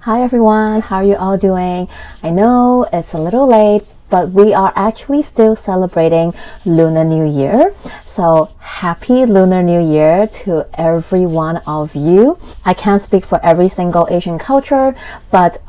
Hi everyone, how are you all doing? I know it's a little late, but we are actually still celebrating Lunar New Year. So happy Lunar New Year to every one of you. I can't speak for every single Asian culture, but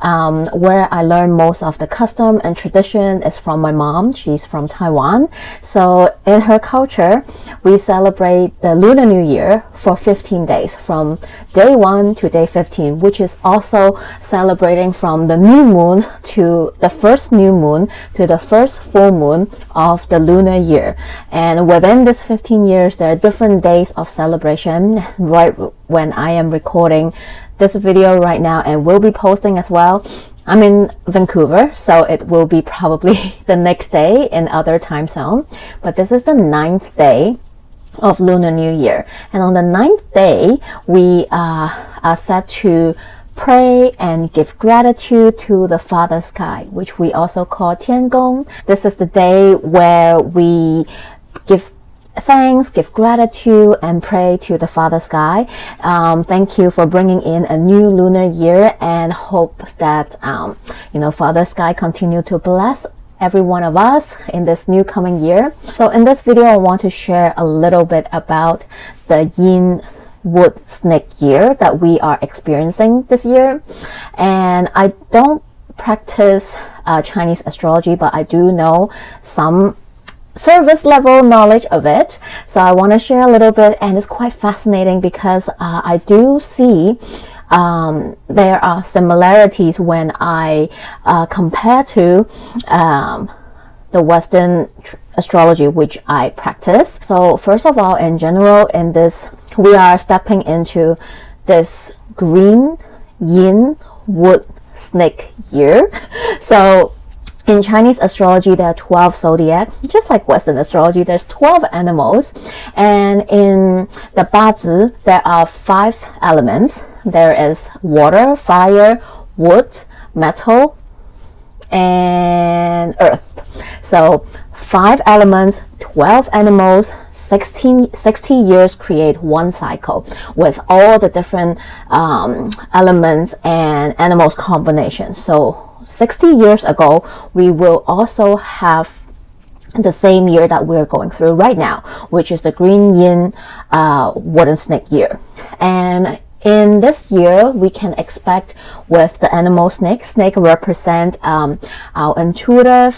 where I learned most of the custom and tradition is from my mom. She's from Taiwan. So in her culture, we celebrate the Lunar New Year for 15 days, from day 1 to day 15, which is also celebrating from the new moon to the first new moon to the first full moon of the lunar year. And within this 15 years, there are different days of celebration. Right when I am recording this video right now and will be posting as well, I'm in Vancouver, so it will be probably the next day in other time zone. But this is the 9th day of Lunar New Year. And on the 9th day, we are set to pray and give gratitude to the Father Sky, which we also call Tiangong. This is the day where we give thanks, give gratitude, and pray to the Father Sky. Thank you for bringing in a new lunar year, and hope that Father Sky continue to bless every one of us in this new coming year. So in this video, I want to share a little bit about the yin wood snake year that we are experiencing this year. And I don't practice Chinese astrology, but I do know some service level knowledge of it. So I want to share a little bit, and it's quite fascinating because I do see there are similarities when I compare to the Western astrology which I practice. So first of all, in general, in this, we are stepping into this green yin wood snake year. So in Chinese astrology, there are 12 zodiac, just like Western astrology, there's 12 animals. And in the Bazi, there are 5 elements. There is water, fire, wood, metal, and earth. So 5 elements, 12 animals, 60 years create one cycle with all the different elements and animals combinations. So 60 years ago, we will also have the same year that we're going through right now, which is the green yin wooden snake year. And in this year, we can expect with the animal snake represent our intuitive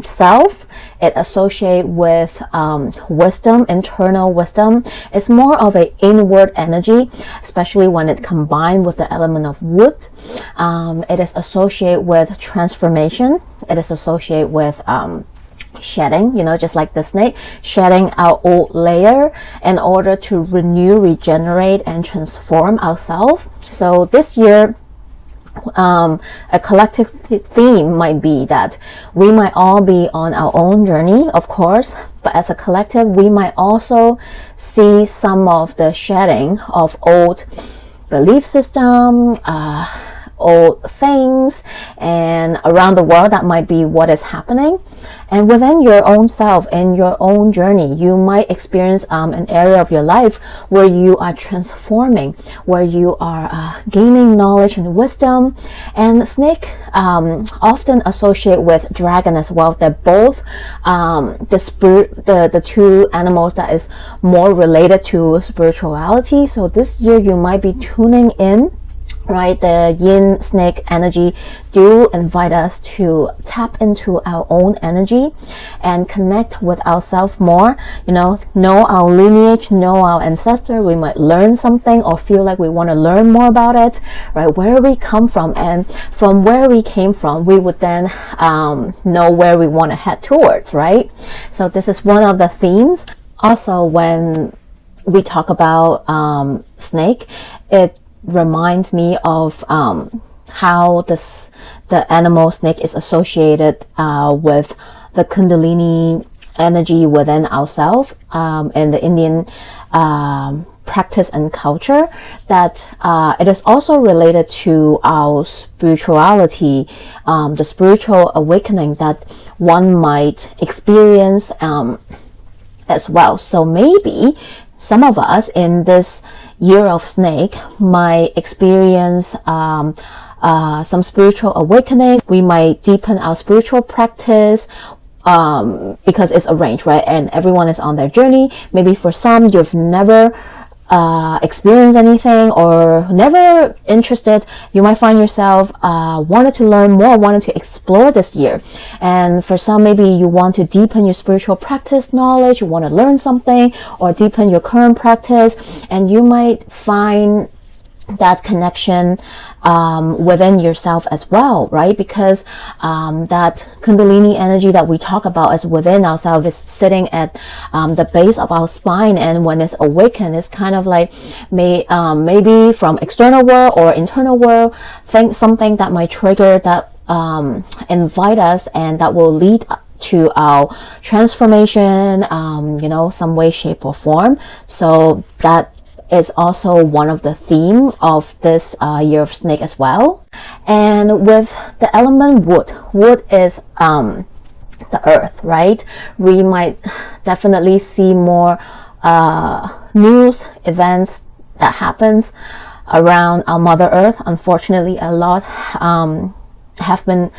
self. It associates with wisdom, internal wisdom. It's more of an inward energy, especially when it combined with the element of wood. It is associated with transformation. It is associated with shedding, just like the snake, shedding our old layer in order to renew, regenerate, and transform ourselves. So this year, a collective theme might be that we might all be on our own journey, of course, but as a collective, we might also see some of the shedding of old belief system, old things, and around the world, that might be what is happening. And within your own self, in your own journey, you might experience an area of your life where you are transforming, where you are gaining knowledge and wisdom. And snake often associate with dragon as well. They're both the two animals that is more related to spirituality. So this year you might be tuning in, right? The yin snake energy do invite us to tap into our own energy and connect with ourselves more, know our lineage, know our ancestor. We might learn something or feel like we want to learn more about it, right? Where we come from, and from where we came from, we would then know where we want to head towards, right? So this is one of the themes. Also, when we talk about snake, it reminds me of how the animal snake is associated with the Kundalini energy within ourselves in the Indian practice and culture, that it is also related to our spirituality, the spiritual awakening that one might experience as well. So maybe some of us in this year of snake might experience some spiritual awakening. We might deepen our spiritual practice because it's arranged, right? And everyone is on their journey. Maybe for some, you've never experience anything or never interested, you might find yourself wanted to learn more, wanted to explore this year. And for some, maybe you want to deepen your spiritual practice knowledge, you want to learn something or deepen your current practice, and you might find that connection within yourself as well, right? Because that Kundalini energy that we talk about is within ourselves, is sitting at the base of our spine, and when it's awakened, it's kind of like maybe from external world or internal world, something that might trigger that invite us, and that will lead to our transformation, some way, shape, or form. So that is also one of the theme of this year of snake as well. And with the element wood is the earth, right? We might definitely see more news events that happens around our Mother Earth. Unfortunately, a lot have been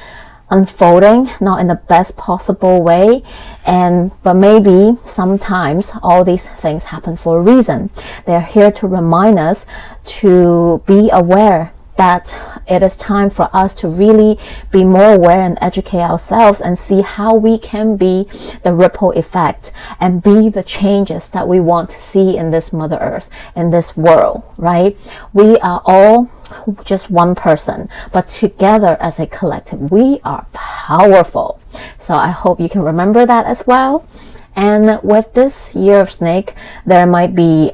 unfolding not in the best possible way, but maybe sometimes all these things happen for a reason. They're here to remind us to be aware that it is time for us to really be more aware and educate ourselves and see how we can be the ripple effect and be the changes that we want to see in this Mother Earth, in this world, right? We are all just one person, but together as a collective, we are powerful. So I hope you can remember that as well. And with this year of snake, there might be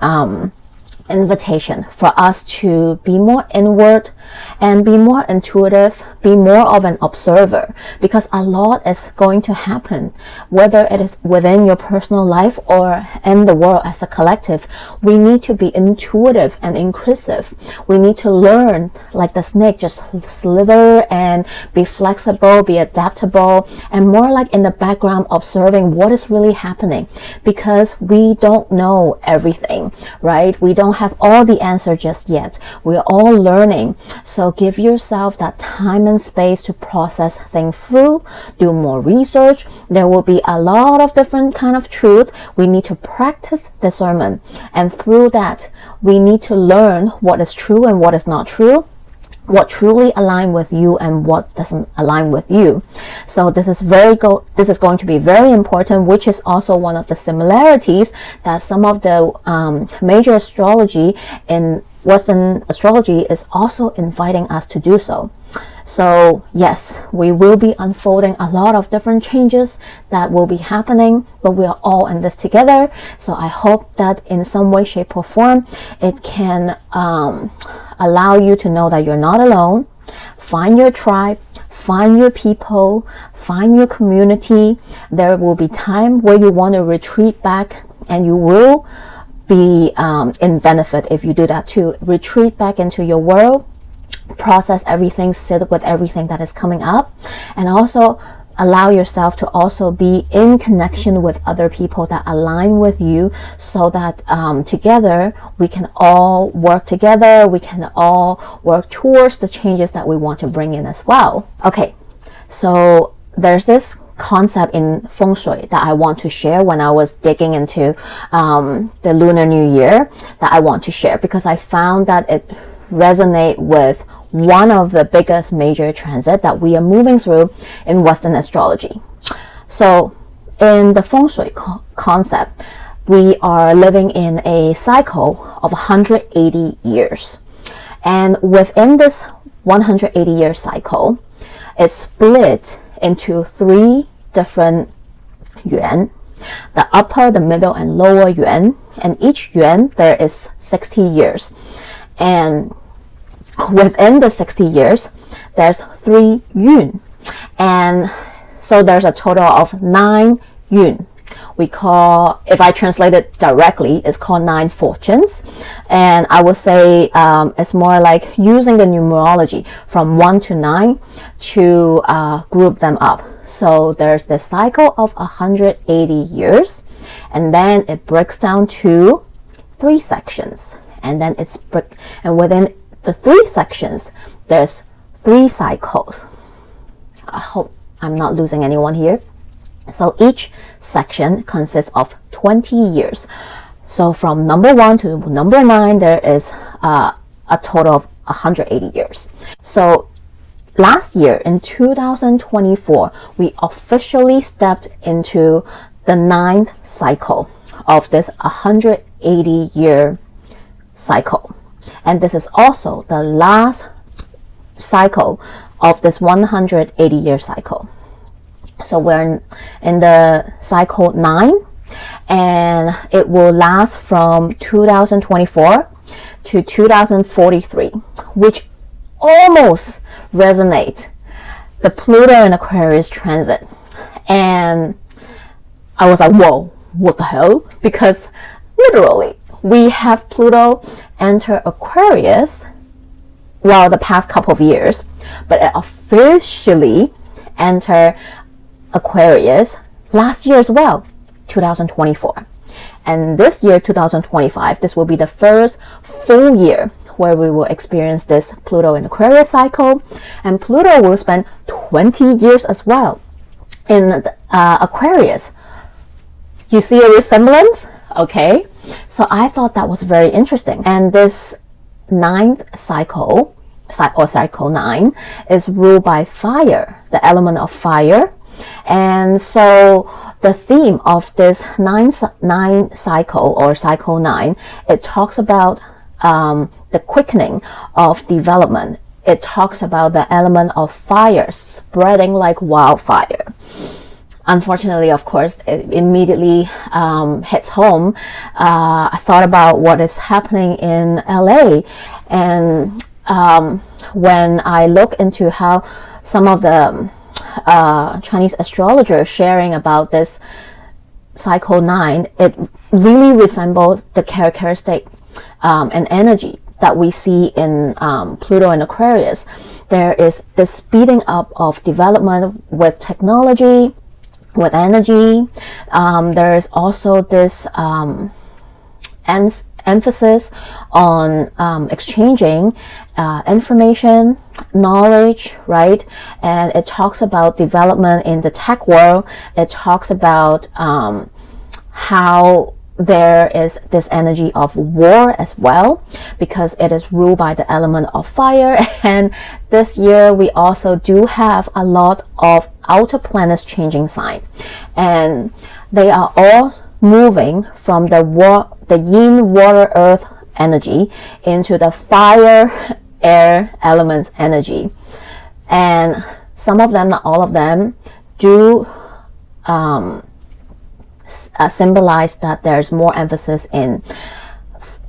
invitation for us to be more inward and be more intuitive, be more of an observer, because a lot is going to happen, whether it is within your personal life or in the world as a collective. We need to be intuitive and inclusive. We need to learn, like the snake, just slither and be flexible, be adaptable, and more like in the background observing what is really happening, because we don't know everything, right? We don't have all the answer just yet. We're all learning. So give yourself that time and space to process things through, do more research. There will be a lot of different kind of truth. We need to practice discernment, and through that we need to learn what is true and what is not true, what truly aligns with you and what doesn't align with you. So this is going to be very important, which is also one of the similarities that some of the major astrology in Western astrology is also inviting us to do so. So yes, we will be unfolding a lot of different changes that will be happening, but we are all in this together. So I hope that in some way, shape, or form, it can allow you to know that you're not alone. Find your tribe, find your people, find your community. There will be time where you want to retreat back, and you will be in benefit if you do that too. Retreat back into your world, process everything, sit with everything that is coming up, and also allow yourself to also be in connection with other people that align with you, so that together we can all work together, we can all work towards the changes that we want to bring in as well. Okay, so there's this concept in feng shui that I want to share when I was digging into the Lunar New Year, that I want to share because I found that it resonate with one of the biggest major transit that we are moving through in Western astrology. So in the feng shui concept, we are living in a cycle of 180 years. And within this 180-year cycle, it's split into 3 different yuan: the upper, the middle, and lower yuan. And each yuan, there is 60 years. And within the 60 years, there's 3 yun. And so there's a total of 9 yun. We call, if I translate it directly, it's called 9 fortunes. And I would say it's more like using the numerology from 1 to 9 to group them up. So there's the cycle of 180 years, and then it breaks down to 3 sections. and then and within the 3 sections, there's 3 cycles. I hope I'm not losing anyone here. So each section consists of 20 years. So from number 1 to number 9, there is a total of 180 years. So last year in 2024, we officially stepped into the 9th cycle of this 180-year cycle. And this is also the last cycle of this 180-year cycle. So we're in the cycle 9, and it will last from 2024 to 2043, which almost resonate the Pluto and Aquarius transit. And I was like, whoa, what the hell? Because literally, we have Pluto enter Aquarius, well, the past couple of years, but it officially enter Aquarius last year as well, 2024. And this year, 2025, this will be the first full year where we will experience this Pluto in Aquarius cycle. And Pluto will spend 20 years as well in Aquarius. You see a resemblance? Okay. So I thought that was very interesting. And this 9th cycle, or cycle 9, is ruled by fire, the element of fire. And so the theme of this 9 cycle, or cycle 9, it talks about the quickening of development. It talks about the element of fire spreading like wildfire. Unfortunately, of course, it immediately hits home. I thought about what is happening in LA, and when I look into how some of the Chinese astrologers sharing about this cycle 9, it really resembles the characteristic and energy that we see in Pluto and Aquarius. There is this speeding up of development with technology, with energy. There is also this emphasis on exchanging information, knowledge, right? And it talks about development in the tech world. It talks about how there is this energy of war as well, because it is ruled by the element of fire. And this year we also do have a lot of outer planets changing sign, and they are all moving from the yin, water, earth energy into the fire, air elements energy. And some of them, not all of them, do symbolize that there's more emphasis in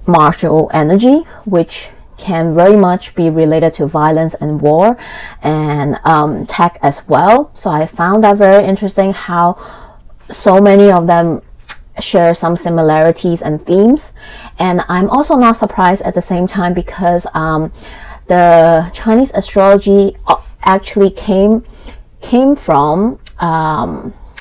martial energy, which can very much be related to violence and war, and tech as well. So I found that very interesting, how so many of them share some similarities and themes. And I'm also not surprised at the same time, because the Chinese astrology actually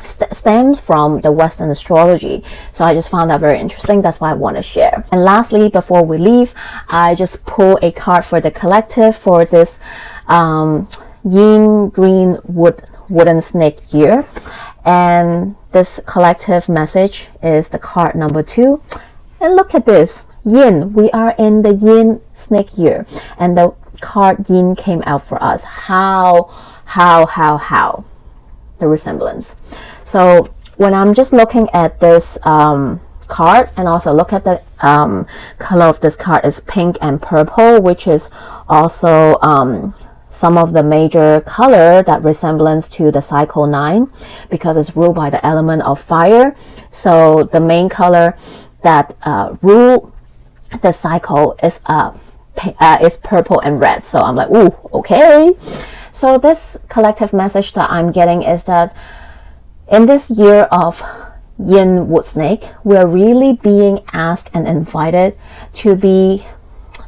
stems from the Western astrology. So I just found that very interesting. That's why I want to share. And lastly, before we leave, I just pull a card for the collective for this yin green wooden snake year. And this collective message is the card number 2. And look at this, yin. We are in the yin snake year, and the card yin came out for us. How the resemblance. So when I'm just looking at this card, and also look at the color of this card is pink and purple, which is also some of the major color that resemblance to the cycle 9, because it's ruled by the element of fire. So the main color that rule the cycle is purple and red. So I'm like, ooh, okay. So this collective message that I'm getting is that in this year of yin wood snake, we're really being asked and invited to be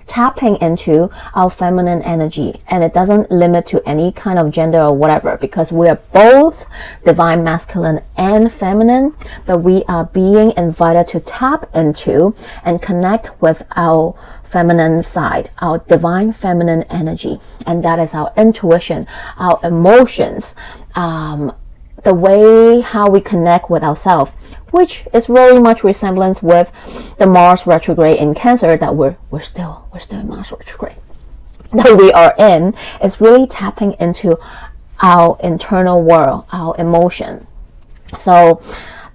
tapping into our feminine energy. And it doesn't limit to any kind of gender or whatever, because we are both divine masculine and feminine, but we are being invited to tap into and connect with our feminine side, our divine feminine energy. And that is our intuition, our emotions, the way how we connect with ourselves, which is very much resemblance with the Mars retrograde in Cancer that we're still in Mars retrograde that we are in, is really tapping into our internal world, our emotion. So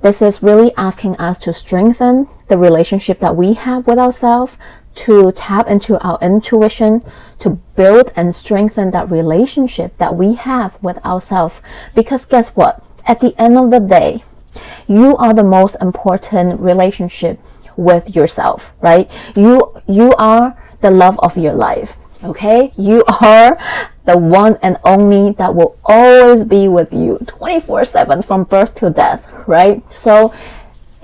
this is really asking us to strengthen the relationship that we have with ourselves, to tap into our intuition, to build and strengthen that relationship that we have with ourselves. Because guess what? At the end of the day, you are the most important relationship with yourself, right? You are the love of your life, okay? You are the one and only that will always be with you 24/7 from birth to death, right? So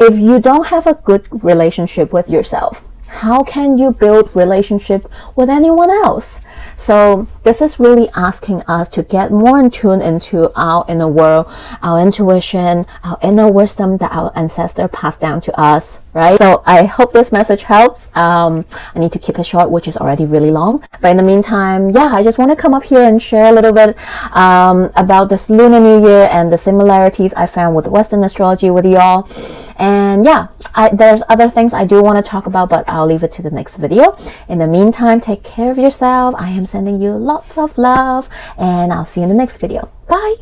if you don't have a good relationship with yourself, how can you build relationship with anyone else? So this is really asking us to get more in tune into our inner world, our intuition, our inner wisdom that our ancestors passed down to us, right? So I hope this message helps. I need to keep it short, which is already really long. But in the meantime, yeah, I just want to come up here and share a little bit about this Lunar New Year and the similarities I found with Western astrology with y'all. And yeah, there's other things I do want to talk about, but I'll leave it to the next video. In the meantime, take care of yourself. I am sending you lots of love, and I'll see you in the next video. Bye!